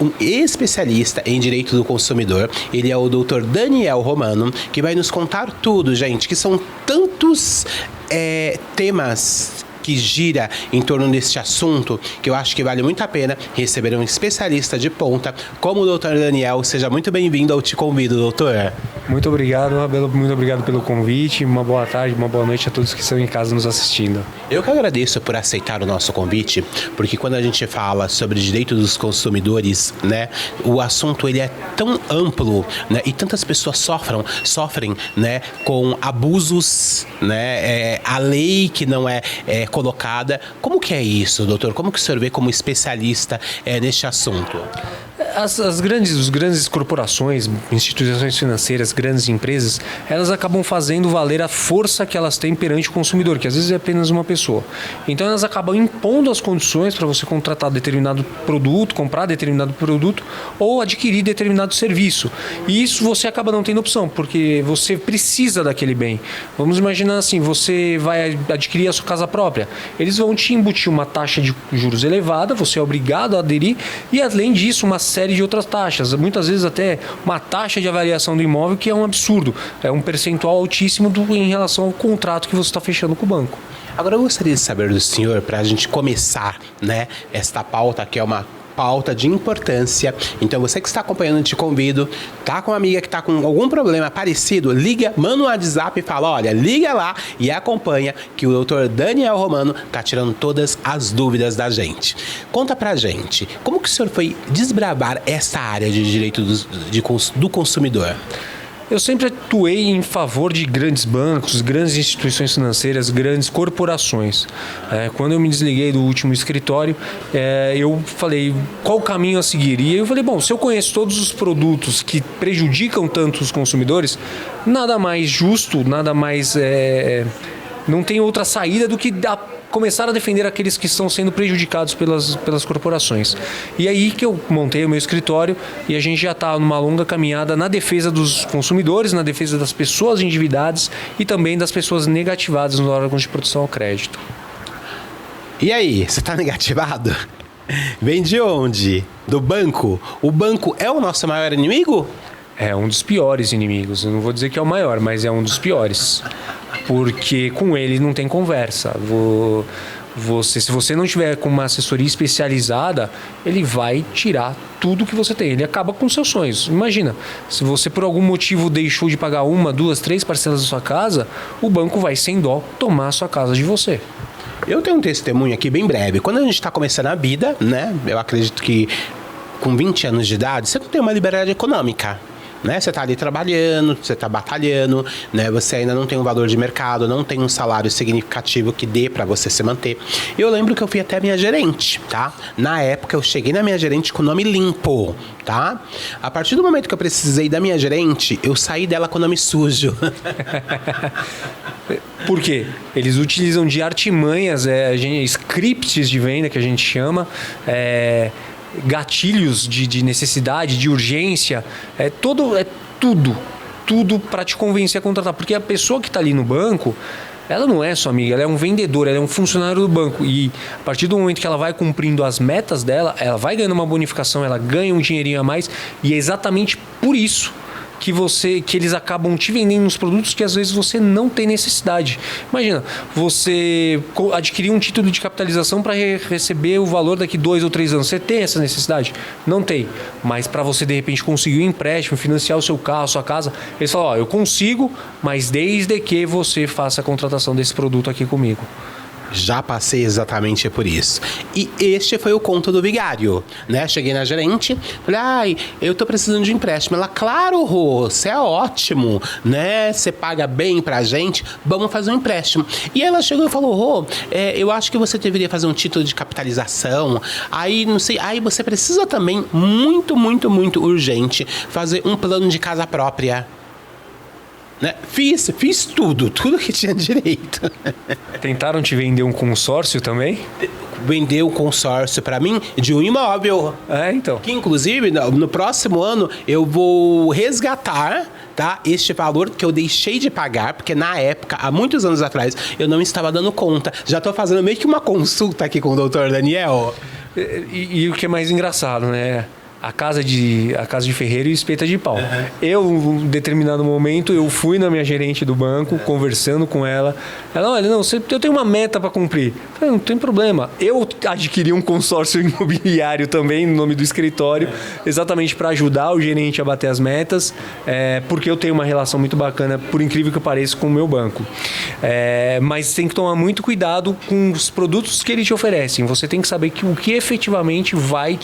Um especialista em direito do consumidor. Ele é o Dr. Daniel Romano, que vai nos contar tudo, gente, que são tantos temas que gira em torno deste assunto, que eu acho que vale muito a pena receber um especialista de ponta como o Dr. Daniel. Seja muito bem-vindo, eu te convido, doutor. Muito obrigado, Abelo, muito obrigado pelo convite. Uma boa tarde, uma boa noite a todos que estão em casa nos assistindo. Eu que agradeço por aceitar o nosso convite, porque quando a gente fala sobre direito dos consumidores, né, o assunto ele é tão amplo, né, e tantas pessoas sofrem, né, com abusos, né, a lei que não é colocada. Como que é isso, doutor? Como que o senhor vê como especialista neste assunto? As grandes corporações, instituições financeiras, grandes empresas, elas acabam fazendo valer a força que elas têm perante o consumidor, que às vezes é apenas uma pessoa. Então elas acabam impondo as condições para você contratar determinado produto, comprar determinado produto ou adquirir determinado serviço. E isso você acaba não tendo opção, porque você precisa daquele bem. Vamos imaginar assim, você vai adquirir a sua casa própria. Eles vão te embutir uma taxa de juros elevada, você é obrigado a aderir, e além disso, uma série de outras taxas, muitas vezes até uma taxa de avaliação do imóvel que é um absurdo, é um percentual altíssimo em relação ao contrato que você está fechando com o banco. Agora eu gostaria de saber do senhor, para a gente começar, né, esta pauta que é uma pauta de importância. Então você que está acompanhando, te convido, tá com uma amiga que está com algum problema parecido, liga, manda um WhatsApp e fala, olha, liga lá e acompanha que o Dr. Daniel Romano tá tirando todas as dúvidas da gente. Conta pra gente, como que o senhor foi desbravar essa área de direito do consumidor? Eu sempre atuei em favor de grandes bancos, grandes instituições financeiras, grandes corporações. Quando eu me desliguei do último escritório, eu falei qual o caminho a seguir. E eu falei, bom, se eu conheço todos os produtos que prejudicam tanto os consumidores, nada mais justo, nada mais... não tem outra saída do que começar a defender aqueles que estão sendo prejudicados pelas corporações. E aí que eu montei o meu escritório e a gente já está numa longa caminhada na defesa dos consumidores, na defesa das pessoas endividadas e também das pessoas negativadas nos órgãos de proteção ao crédito. E aí, você está negativado? Vem de onde? Do banco? O banco é o nosso maior inimigo? É um dos piores inimigos. Eu não vou dizer que é o maior, mas é um dos piores. Porque com ele não tem conversa. Se você não tiver com uma assessoria especializada, ele vai tirar tudo que você tem. Ele acaba com seus sonhos. Imagina, se você por algum motivo deixou de pagar 1, 2, 3 parcelas da sua casa, o banco vai sem dó tomar a sua casa de você. Eu tenho um testemunho aqui bem breve. Quando a gente está começando a vida, né? Eu acredito que com 20 anos de idade, você não tem uma liberdade econômica. Né? Você está ali trabalhando, você está batalhando, né? Você ainda não tem um valor de mercado, não tem um salário significativo que dê para você se manter. Eu lembro que eu fui até a minha gerente, tá? Na época eu cheguei na minha gerente com o nome limpo, tá? A partir do momento que eu precisei da minha gerente, eu saí dela com o nome sujo. Por quê? Eles utilizam de artimanhas, scripts de venda que a gente chama, gatilhos de necessidade, de urgência, tudo para te convencer a contratar, porque a pessoa que está ali no banco, ela não é sua amiga, ela é um vendedor, ela é um funcionário do banco, e a partir do momento que ela vai cumprindo as metas dela, ela vai ganhando uma bonificação, ela ganha um dinheirinho a mais, e é exatamente por isso que eles acabam te vendendo uns produtos que às vezes você não tem necessidade. Imagina, você adquirir um título de capitalização para receber o valor daqui 2 ou 3 anos. Você tem essa necessidade? Não tem. Mas para você de repente conseguir um empréstimo, financiar o seu carro, a sua casa, eles falam, eu consigo, mas desde que você faça a contratação desse produto aqui comigo. Já passei exatamente por isso. E este foi o conto do vigário, né? Cheguei na gerente, falei, eu tô precisando de empréstimo. Ela, claro, Rô, você é ótimo, né? Você paga bem pra gente, vamos fazer um empréstimo. E ela chegou e falou, Rô, eu acho que você deveria fazer um título de capitalização. Aí, não sei, aí você precisa também, muito, muito, muito urgente, fazer um plano de casa própria. Né? Fiz tudo que tinha direito. Tentaram te vender um consórcio também? Vender um consórcio para mim de um imóvel. Então. Que inclusive no próximo ano eu vou resgatar, tá, este valor que eu deixei de pagar, porque na época, há muitos anos atrás, eu não estava dando conta. Já estou fazendo meio que uma consulta aqui com o Dr. Daniel. E o que é mais engraçado, né? a casa de ferreiro e espeta de pau. Eu, em um determinado momento, eu fui na minha gerente do banco, conversando com ela. Ela, olha, não, eu tenho uma meta para cumprir. Eu falei, não tem problema. Eu adquiri um consórcio imobiliário também, no nome do escritório, exatamente para ajudar o gerente a bater as metas, porque eu tenho uma relação muito bacana, por incrível que pareça, com o meu banco. Mas tem que tomar muito cuidado com os produtos que ele te oferecem. Você tem que saber que o que efetivamente vai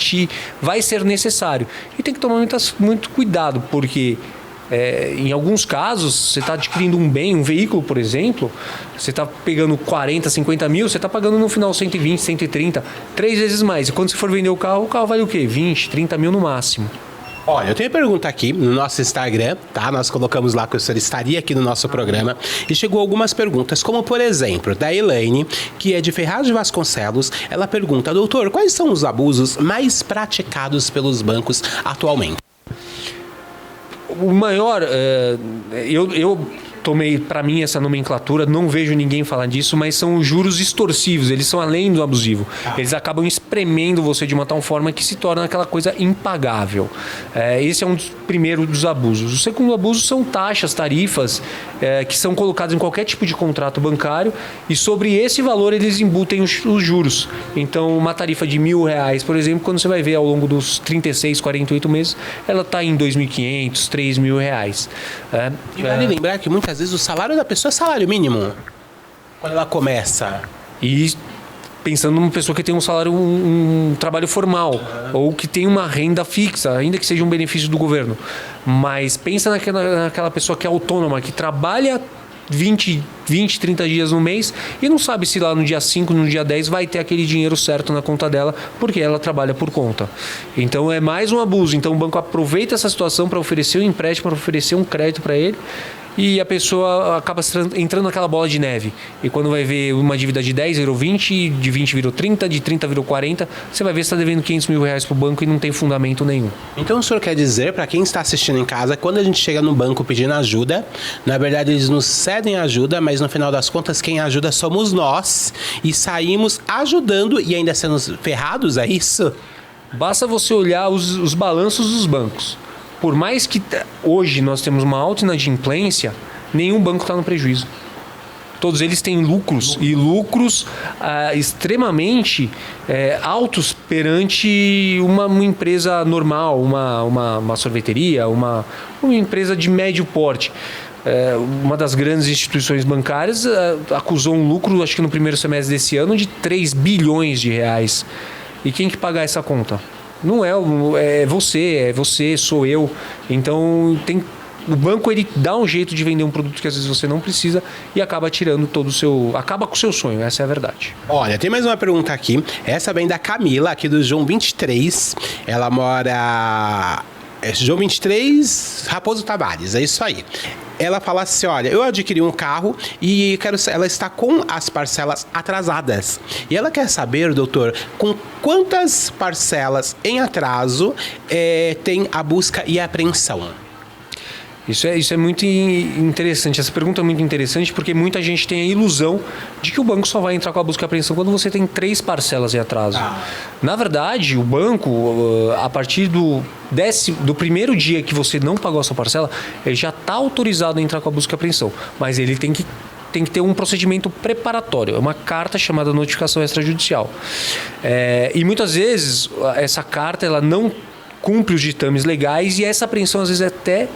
ser necessário. E tem que tomar muito cuidado, porque em alguns casos, você está adquirindo um bem, um veículo, por exemplo, você está pegando 40, 50 mil, você está pagando no final 120, 130, 3 vezes mais. E quando você for vender o carro vale o quê? 20, 30 mil no máximo. Olha, eu tenho uma pergunta aqui no nosso Instagram, tá? Nós colocamos lá que o senhor estaria aqui no nosso programa e chegou algumas perguntas, como por exemplo, da Elaine, que é de Ferraz de Vasconcelos. Ela pergunta, doutor, quais são os abusos mais praticados pelos bancos atualmente? O maior, eu tomei para mim essa nomenclatura, não vejo ninguém falar disso, mas são os juros extorsivos, eles são além do abusivo. Eles acabam espremendo você de uma tal forma que se torna aquela coisa impagável. Esse é um dos primeiros dos abusos. O segundo abuso são taxas, tarifas, que são colocadas em qualquer tipo de contrato bancário e sobre esse valor eles embutem os juros. Então, uma tarifa de R$1.000, por exemplo, quando você vai ver ao longo dos 36, 48 meses, ela está em R$2.500, R$3.000. E vale lembrar que muitas vezes o salário da pessoa é salário mínimo quando ela começa. E pensando numa pessoa que tem um salário, um trabalho formal, ou que tem uma renda fixa, ainda que seja um benefício do governo. Mas pensa naquela pessoa que é autônoma, que trabalha 20, 30 dias no mês e não sabe se lá no dia 5, no dia 10 vai ter aquele dinheiro certo na conta dela, porque ela trabalha por conta. Então é mais um abuso. Então o banco aproveita essa situação para oferecer um empréstimo, para oferecer um crédito para ele, e a pessoa acaba entrando naquela bola de neve. E quando vai ver uma dívida de 10 virou 20, de 20 virou 30, de 30 virou 40, você vai ver que está devendo R$500 mil para o banco e não tem fundamento nenhum. Então o senhor quer dizer, para quem está assistindo em casa, quando a gente chega no banco pedindo ajuda, na verdade eles nos cedem ajuda, mas no final das contas quem ajuda somos nós e saímos ajudando e ainda sendo ferrados, é isso? Basta você olhar os balanços dos bancos. Por mais que hoje nós temos uma alta inadimplência, nenhum banco está no prejuízo. Todos eles têm lucros, e lucros extremamente altos perante uma empresa normal, uma sorveteria, uma empresa de médio porte. Uma das grandes instituições bancárias acusou um lucro, acho que no primeiro semestre desse ano, de R$3 bilhões. E quem que pagar essa conta? Não é você, sou eu. Então o banco ele dá um jeito de vender um produto que às vezes você não precisa e acaba tirando acaba com o seu sonho, essa é a verdade. Olha, tem mais uma pergunta aqui. Essa vem da Camila, aqui do João 23. Ela mora João 23, Raposo Tavares, é isso aí. Ela fala assim, olha, eu adquiri um carro e ela está com as parcelas atrasadas. E ela quer saber, doutor, com quantas parcelas em atraso tem a busca e a apreensão? Isso é muito interessante. Essa pergunta é muito interessante porque muita gente tem a ilusão de que o banco só vai entrar com a busca e apreensão quando você tem 3 parcelas em atraso. Na verdade, o banco, a partir do primeiro dia que você não pagou a sua parcela, ele já está autorizado a entrar com a busca e apreensão. Mas ele tem que ter um procedimento preparatório. É uma carta chamada notificação extrajudicial. E muitas vezes essa carta ela não cumpre os ditames legais e essa apreensão às vezes até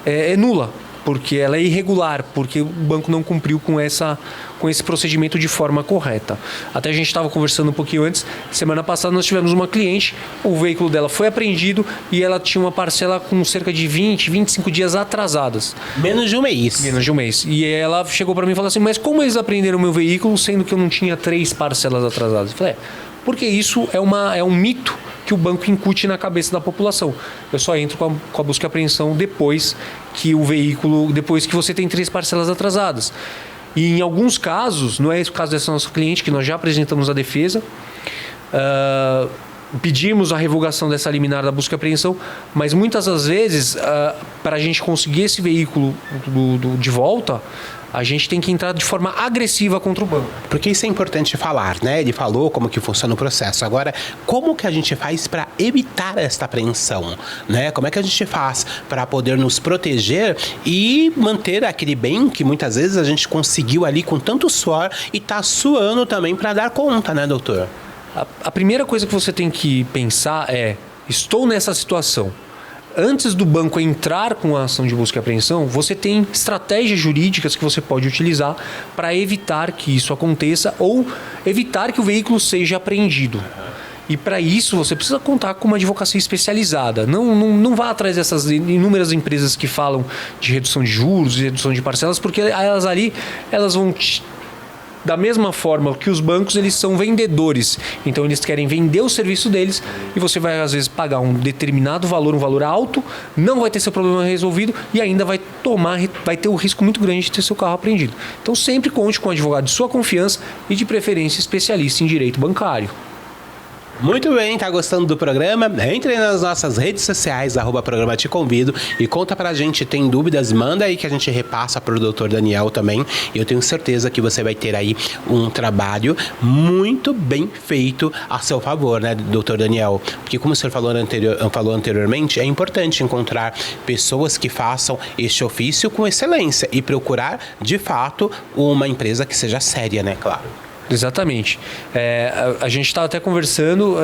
é nula, porque ela é irregular, porque o banco não cumpriu com esse procedimento de forma correta. Até a gente estava conversando um pouquinho antes, semana passada nós tivemos uma cliente, o veículo dela foi apreendido e ela tinha uma parcela com cerca de 20, 25 dias atrasadas. Menos de um mês. Menos de um mês. E ela chegou para mim e falou assim, mas como eles apreenderam o meu veículo, sendo que eu não tinha 3 parcelas atrasadas? Eu falei, porque isso é um mito que o banco incute na cabeça da população. Eu só entro com a busca e apreensão depois que você tem 3 parcelas atrasadas. E em alguns casos, não é esse o caso dessa nossa cliente, que nós já apresentamos a defesa, pedimos a revogação dessa liminar da busca e apreensão, mas muitas das vezes, para a gente conseguir esse veículo de volta, a gente tem que entrar de forma agressiva contra o banco. Porque isso é importante falar, né? Ele falou como que funciona o processo. Agora, como que a gente faz para evitar esta apreensão, né? Como é que a gente faz para poder nos proteger e manter aquele bem que muitas vezes a gente conseguiu ali com tanto suor e tá suando também para dar conta, né, doutor? A primeira coisa que você tem que pensar é: estou nessa situação. Antes do banco entrar com a ação de busca e apreensão, você tem estratégias jurídicas que você pode utilizar para evitar que isso aconteça ou evitar que o veículo seja apreendido. E para isso você precisa contar com uma advocacia especializada. Não vá atrás dessas inúmeras empresas que falam de redução de juros e redução de parcelas, porque elas vão da mesma forma que os bancos, eles são vendedores. Então eles querem vender o serviço deles e você vai às vezes pagar um determinado valor, um valor alto, não vai ter seu problema resolvido e ainda vai ter o risco muito grande de ter seu carro apreendido. Então sempre conte com um advogado de sua confiança e de preferência especialista em direito bancário. Muito bem, tá gostando do programa? Entre nas nossas redes sociais, @programa Te Convido, e conta pra gente. Tem dúvidas? Manda aí que a gente repassa pro Dr. Daniel também. Eu tenho certeza que você vai ter aí um trabalho muito bem feito a seu favor, né, Dr. Daniel? Porque como o senhor falou anteriormente, é importante encontrar pessoas que façam este ofício com excelência e procurar, de fato, uma empresa que seja séria, né, claro. Exatamente. A gente estava até conversando,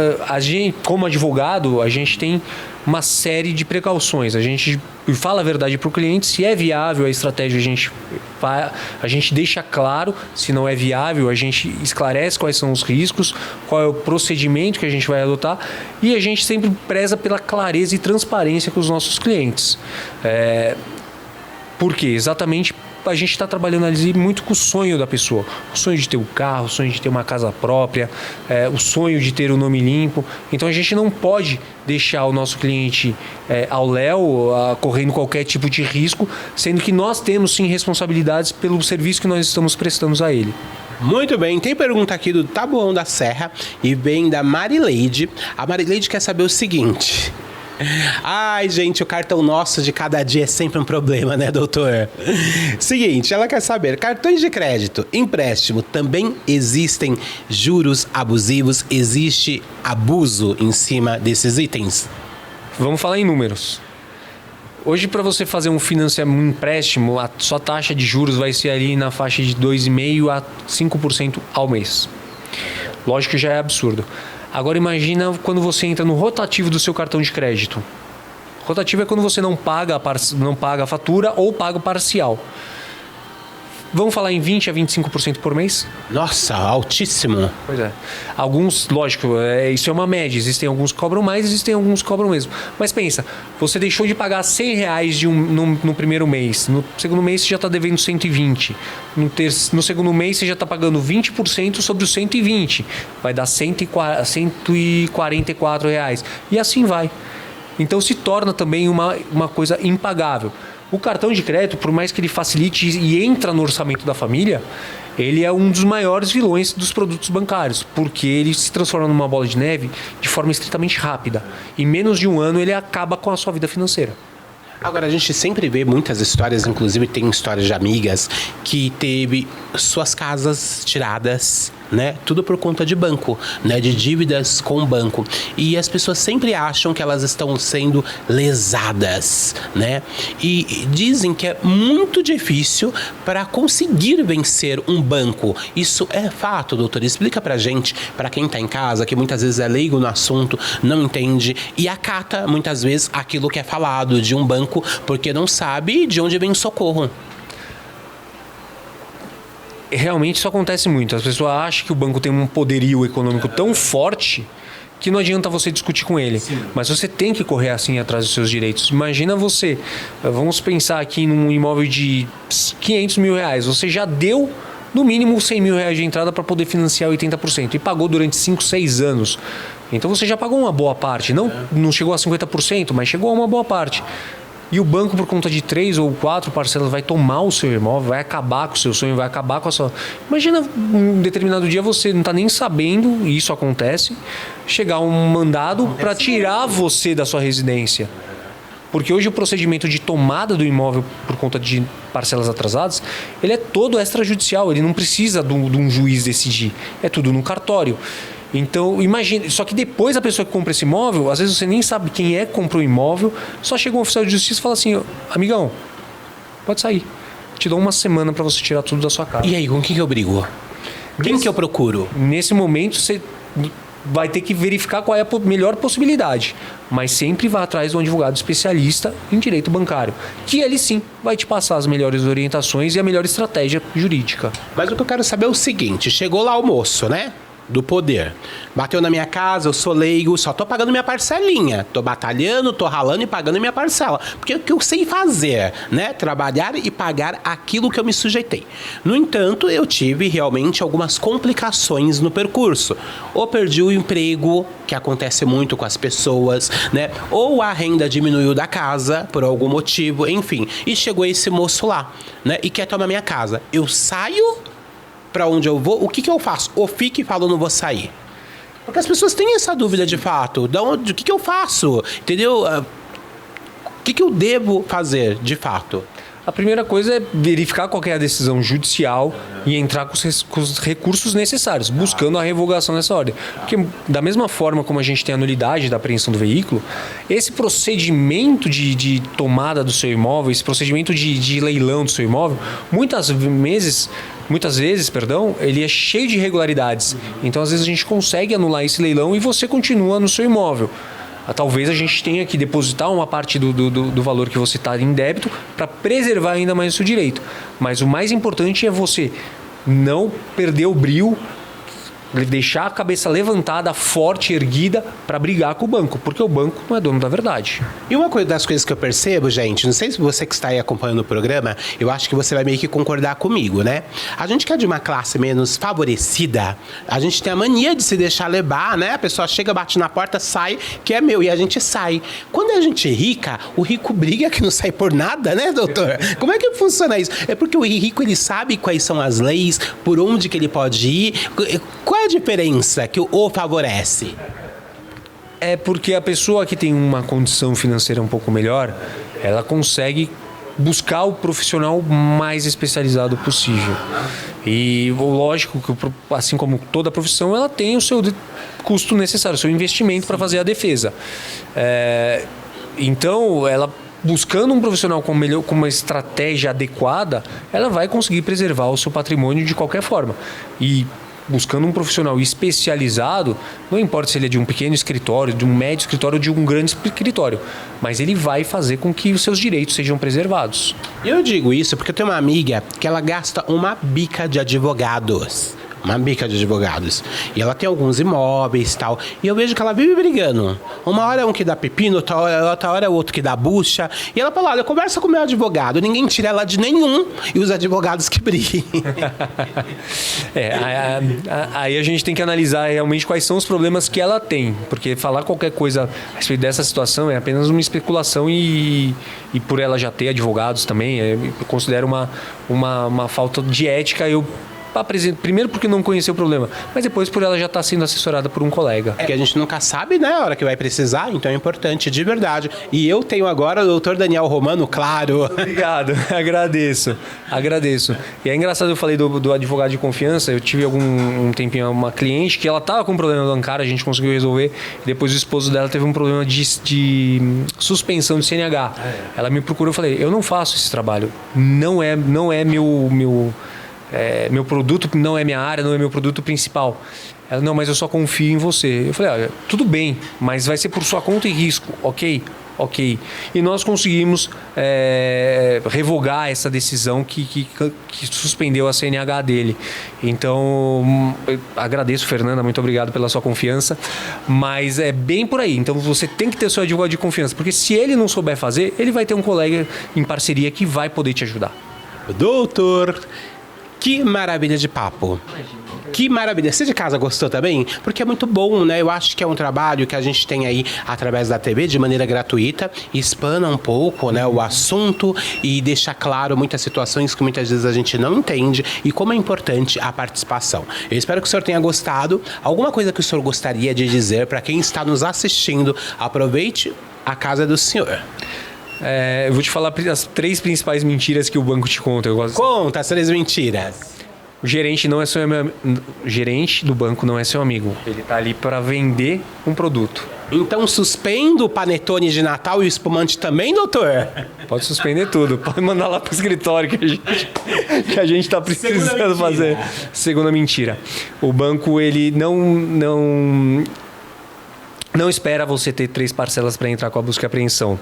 como advogado, a gente tem uma série de precauções. A gente fala a verdade para o cliente, se é viável a estratégia, a gente deixa claro. Se não é viável, a gente esclarece quais são os riscos, qual é o procedimento que a gente vai adotar, e a gente sempre preza pela clareza e transparência com os nossos clientes. Por quê? Exatamente, a gente está trabalhando ali muito com o sonho da pessoa. O sonho de ter um carro, o sonho de ter uma casa própria, o sonho de ter o nome limpo. Então a gente não pode deixar o nosso cliente ao léu, correndo qualquer tipo de risco, sendo que nós temos sim responsabilidades pelo serviço que nós estamos prestando a ele. Muito bem, tem pergunta aqui do Taboão da Serra e vem da Marileide. A Marileide quer saber o seguinte: ai, gente, o cartão nosso de cada dia é sempre um problema, né, doutor? Seguinte, ela quer saber: cartões de crédito, empréstimo, também existem juros abusivos? Existe abuso em cima desses itens? Vamos falar em números. Hoje, para você fazer um financiamento, um empréstimo, a sua taxa de juros vai ser ali na faixa de 2,5% a 5% ao mês. Lógico que já é absurdo. Agora imagina quando você entra no rotativo do seu cartão de crédito. Rotativo é quando você não paga a fatura ou paga o parcial. Vamos falar em 20% a 25% por mês? Nossa, altíssimo. Pois é. Alguns, lógico, isso é uma média. Existem alguns que cobram mais, existem alguns que cobram mesmo. Mas pensa, você deixou de pagar R$100 no primeiro mês. No segundo mês você já está devendo 120. No segundo mês você já está pagando 20% sobre os 120. Vai dar R$144. E assim vai. Então se torna também uma coisa impagável. O cartão de crédito, por mais que ele facilite e entra no orçamento da família, ele é um dos maiores vilões dos produtos bancários, porque ele se transforma numa bola de neve de forma estritamente rápida. Em menos de um ano ele acaba com a sua vida financeira. Agora, a gente sempre vê muitas histórias, inclusive tem histórias de amigas que teve suas casas tiradas, né? Tudo por conta de banco, né? De dívidas com o banco. E as pessoas sempre acham que elas estão sendo lesadas, né? E dizem que é muito difícil para conseguir vencer um banco. Isso é fato, doutor? Explica pra gente, para quem tá em casa, que muitas vezes é leigo no assunto, não entende e acata muitas vezes aquilo que é falado de um banco porque não sabe de onde vem o socorro. Realmente isso acontece muito. As pessoas acham que o banco tem um poderio econômico tão forte que não adianta você discutir com ele. Sim. Mas você tem que correr assim atrás dos seus direitos. Imagina você, vamos pensar aqui num imóvel de R$500 mil. Você já deu no mínimo R$100 mil de entrada para poder financiar 80% e pagou durante 5, 6 anos. Então você já pagou uma boa parte. Não chegou a 50%, mas chegou a uma boa parte. E o banco, por conta de 3 ou 4 parcelas, vai tomar o seu imóvel, vai acabar com o seu sonho, vai acabar com a sua... Imagina, um determinado dia você não está nem sabendo, e isso acontece, chegar um mandado para tirar você da sua residência. Porque hoje o procedimento de tomada do imóvel por conta de parcelas atrasadas, ele é todo extrajudicial, ele não precisa de um juiz decidir, é tudo no cartório. Então, imagine, só que depois a pessoa que compra esse imóvel, às vezes você nem sabe quem é que comprou o imóvel, só chega um oficial de justiça e fala assim, amigão, pode sair, te dou uma semana para você tirar tudo da sua casa. E aí, com quem que eu brigo? Quem que eu procuro? Nesse momento, você vai ter que verificar qual é a melhor possibilidade, mas sempre vá atrás de um advogado especialista em direito bancário, que ele sim vai te passar as melhores orientações e a melhor estratégia jurídica. Mas o que eu quero saber é o seguinte, chegou lá o moço, né? Do poder. Bateu na minha casa, eu sou leigo, só tô pagando minha parcelinha. Tô batalhando, tô ralando e pagando minha parcela. Porque é o que eu sei fazer, né? Trabalhar e pagar aquilo que eu me sujeitei. No entanto, eu tive realmente algumas complicações no percurso. Ou perdi o emprego, que acontece muito com as pessoas, né? Ou a renda diminuiu da casa por algum motivo, enfim. E chegou esse moço lá, né? E quer tomar minha casa. Eu saio para onde eu vou, o que eu faço? Ou fico e falo, não vou sair. Porque as pessoas têm essa dúvida de fato. O que eu faço? Entendeu? O que eu devo fazer de fato? A primeira coisa é verificar qual é a decisão judicial e entrar com os recursos necessários, buscando a revogação dessa ordem. Porque da mesma forma como a gente tem a nulidade da apreensão do veículo, esse procedimento de tomada do seu imóvel, esse procedimento de leilão do seu imóvel, muitas vezes, ele é cheio de irregularidades. Então, às vezes, a gente consegue anular esse leilão e você continua no seu imóvel. Talvez a gente tenha que depositar uma parte do valor que você está em débito para preservar ainda mais o seu direito. Mas o mais importante é você não perder o brio, deixar a cabeça levantada, forte, erguida, para brigar com o banco, porque o banco não é dono da verdade. E uma das coisas que eu percebo, gente, não sei se você que está aí acompanhando o programa, eu acho que você vai meio que concordar comigo, né? A gente que é de uma classe menos favorecida, a gente tem a mania de se deixar levar, né? A pessoa chega, bate na porta, sai, que é meu, e a gente sai. Quando a gente é rica, o rico briga que não sai por nada, né, doutor? Como é que funciona isso? É porque o rico, ele sabe quais são as leis, por onde que ele pode ir. Qual é a diferença que o favorece? É porque a pessoa que tem uma condição financeira um pouco melhor, ela consegue buscar o profissional mais especializado possível. E lógico que, assim como toda profissão, ela tem o seu custo necessário, o seu investimento para fazer a defesa. Então, ela buscando um profissional com uma estratégia adequada, ela vai conseguir preservar o seu patrimônio de qualquer forma. E buscando um profissional especializado, não importa se ele é de um pequeno escritório, de um médio escritório ou de um grande escritório, mas ele vai fazer com que os seus direitos sejam preservados. Eu digo isso porque eu tenho uma amiga que ela gasta uma bica de advogados. Uma bica de advogados. E ela tem alguns imóveis e tal. E eu vejo que ela vive brigando. Uma hora é um que dá pepino, outra hora é o outro que dá bucha. E ela fala, olha, conversa com o meu advogado. Ninguém tira ela de nenhum. E os advogados que briguem. Aí a gente tem que analisar realmente quais são os problemas que ela tem. Porque falar qualquer coisa a respeito dessa situação é apenas uma especulação e por ela já ter advogados também, eu considero uma falta de ética. Primeiro porque não conheceu o problema, mas depois por ela já estar sendo assessorada por um colega. Porque a gente nunca sabe, né, a hora que vai precisar, então é importante de verdade. E eu tenho agora o doutor Daniel Romano, claro. Obrigado, agradeço. E é engraçado, eu falei do advogado de confiança, eu tive um tempinho uma cliente que ela estava com um problema bancário, a gente conseguiu resolver, e depois o esposo dela teve um problema de suspensão de CNH. Ela me procurou, eu falei, eu não faço esse trabalho, não é meu produto, não é minha área, não é meu produto principal. Ela, não, mas eu só confio em você. Eu falei, olha, tudo bem, mas vai ser por sua conta e risco, ok? E nós conseguimos revogar essa decisão que suspendeu a CNH dele. Então, agradeço, Fernanda, muito obrigado pela sua confiança, mas é bem por aí. Então, você tem que ter seu advogado de confiança, porque se ele não souber fazer, ele vai ter um colega em parceria que vai poder te ajudar. Doutor, que maravilha de papo. Que maravilha. Você de casa gostou também? Porque é muito bom, né? Eu acho que é um trabalho que a gente tem aí através da TV de maneira gratuita, expana um pouco, né, o assunto e deixa claro muitas situações que muitas vezes a gente não entende e como é importante a participação. Eu espero que o senhor tenha gostado. Alguma coisa que o senhor gostaria de dizer para quem está nos assistindo? Aproveite, a casa é do senhor. Eu vou te falar as 3 principais mentiras que o banco te conta. Conta as 3 mentiras. O gerente não é seu amigo. Gerente do banco não é seu amigo. Ele tá ali para vender um produto. Então suspendo o panetone de Natal e o espumante também, doutor? Pode suspender tudo. Pode mandar lá pro escritório que a gente tá precisando fazer. Segunda mentira. O banco, ele não espera você ter 3 parcelas para entrar com a busca e apreensão.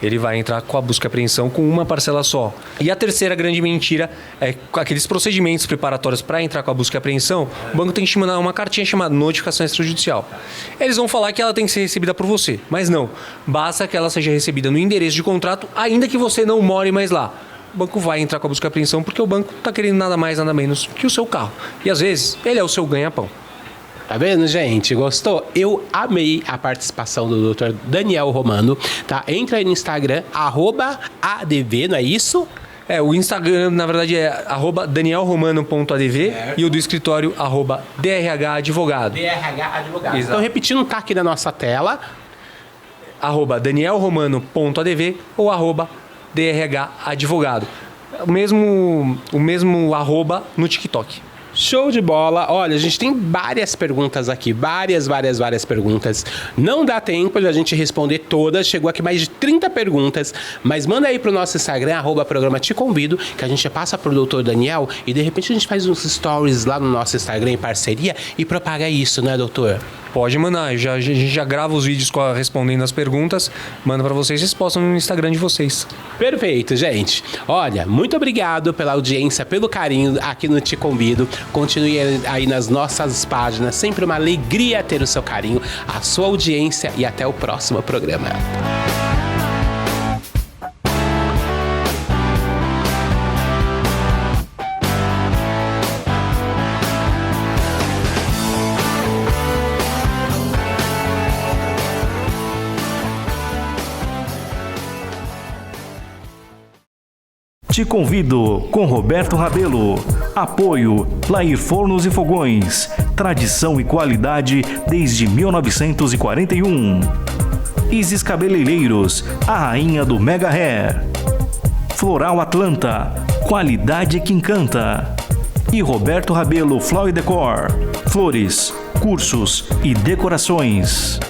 Ele vai entrar com a busca e apreensão com uma parcela só. E a terceira grande mentira é aqueles procedimentos preparatórios para entrar com a busca e apreensão. O banco tem que te mandar uma cartinha chamada notificação extrajudicial. Eles vão falar que ela tem que ser recebida por você, mas não. Basta que ela seja recebida no endereço de contrato, ainda que você não more mais lá. O banco vai entrar com a busca e apreensão porque o banco está querendo nada mais, nada menos que o seu carro. E às vezes, ele é o seu ganha-pão. Tá vendo, gente? Gostou? Eu amei a participação do Dr. Daniel Romano, tá? Entra aí no Instagram, @adv, não é isso? O Instagram, na verdade, é @danielromano.adv e o do escritório @drhadvogado. drhadvogado. Então, repetindo, tá aqui na nossa tela. @danielromano.adv ou @drhadvogado. O mesmo arroba no TikTok. Show de bola. Olha, a gente tem várias perguntas aqui. Várias perguntas. Não dá tempo de a gente responder todas. Chegou aqui mais de 30 perguntas. Mas manda aí pro nosso Instagram, @programa Te Convido, que a gente passa pro doutor Daniel e de repente a gente faz uns stories lá no nosso Instagram em parceria e propaga isso, né, doutor? Pode mandar. A gente já grava os vídeos respondendo as perguntas. Manda para vocês postam no Instagram de vocês. Perfeito, gente. Olha, muito obrigado pela audiência, pelo carinho aqui no Te Convido. Continue aí nas nossas páginas. Sempre uma alegria ter o seu carinho, a sua audiência e até o próximo programa. Te Convido com Roberto Rabelo. Apoio Lair Fornos e Fogões. Tradição e qualidade desde 1941. Isis Cabeleireiros, a rainha do Mega Hair. Floral Atlanta, qualidade que encanta. E Roberto Rabelo Flower Decor, flores, cursos e decorações.